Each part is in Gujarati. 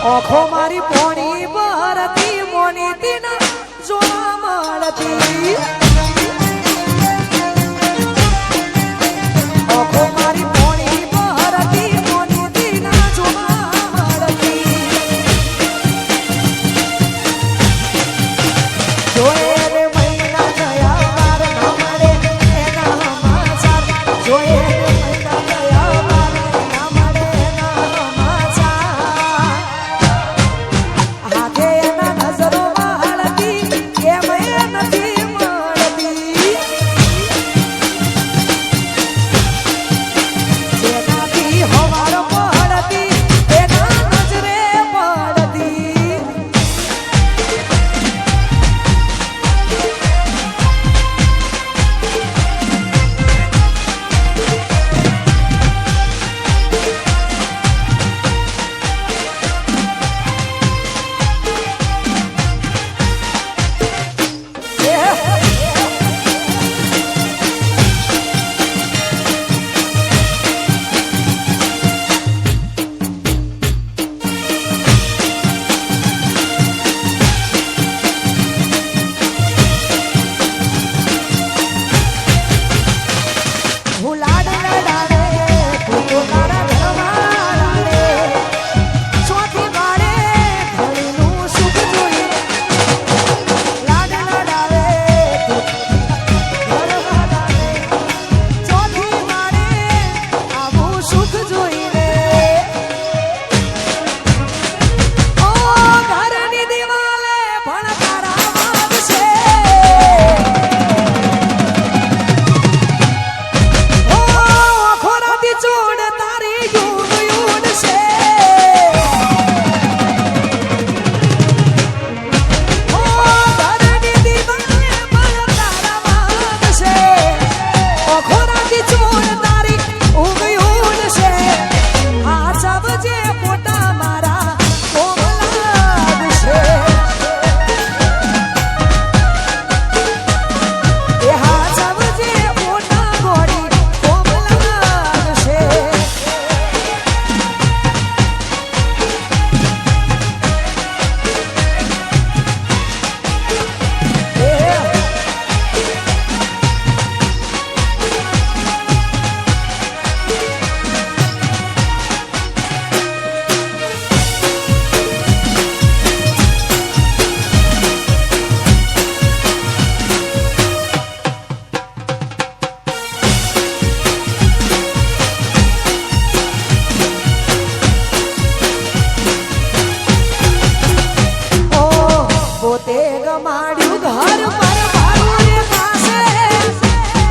ઓખો મારી પોણી ભરતી મોની તીના જોવા મળતી ઓખો મારી પોણી ભરતી મોની તીના જોવા મળતી જોએ રે મહિના ગયા વાર ન મળે એના સમાચાર જોએ રે મહિના ગયા વાર ન મળે એના સમાચાર હાથે એના નજરો વાળતી એમ નથી મળતી જેનાથી હવાર પડતી એના નજરે પડતી હું લાડ લડાડે તું તો તારા ઘરમાં લાડે ચોથી વાળે ઘડીનું સુખ જોઈ લાડ લડાડે તું ઘરમાં લાડે ચોથી વાળે આવું સુખ જોઈને ઓ ઘરની દિવાલે પણ તારા વાગશે જોડ તારી યુગ યુડ છે ઓ ધરની દીવાલે પણ તારા વાગ છે ઓ ખોરાકી જોડ તારી યુગ યુડ છે આ સબ જે પોતા મારા કોમલાદ છે એ હા સબ જે પોતા ગોડી કોમલાદ છે પોતે ગમાડ્યું ઘર પર મારું રે પાસે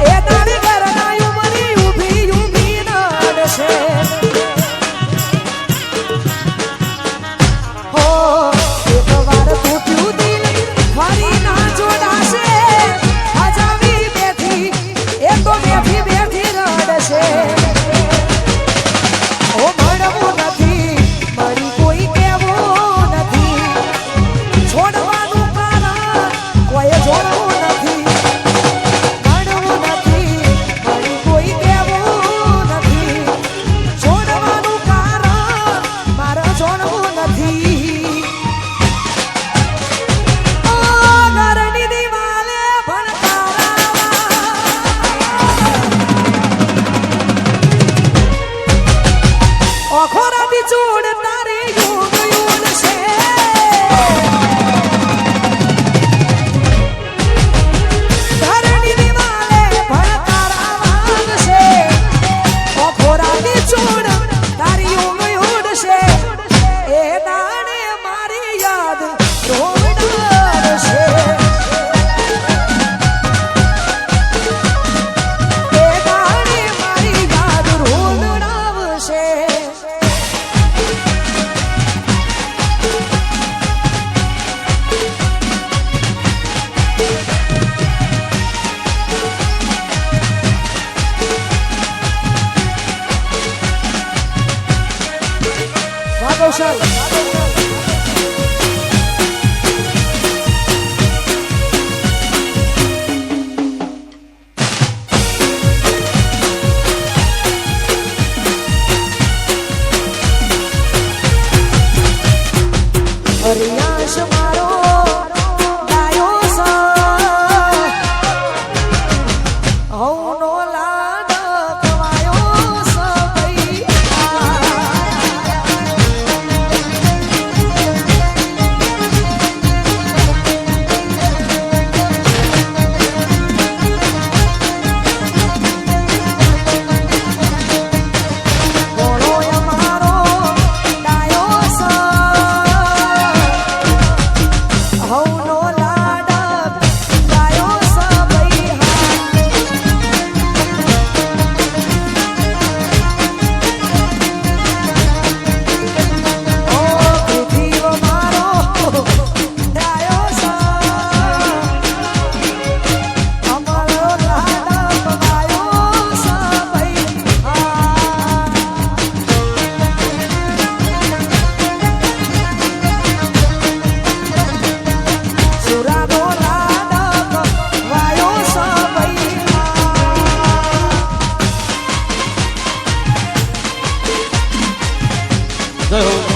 એ તારી ઘરના ઉમરી ઊભી ઊભી નડશે હો એક વાર તૂટ્યું દિલ ફરી ના જોડાશે હજાવી બેઠી એ તો બેઠી બેઠી રડશે ઓ મળવું નથી મળી કોઈ કેવું નથી છોડવાનું કારણ કોઈ જોડવું નથી મળવું નથી મળી કોઈ કેવું નથી છોડવાનું કારણ મારે જોડવું નથી ઓ ઘરની દિવાલે પણ તારા ઓખોરાથી જોડ તારી યુગ યુગ છે ધરની દિવાલે પણ તારા વાગ છે ઓખોરાથી જોડ તારી યુગ યુગ છે એ દાડે મારી યાદ રોવડાવશે એ દાડે મારી યાદ રોવડાવશે વાહ કૌશલ જય હો.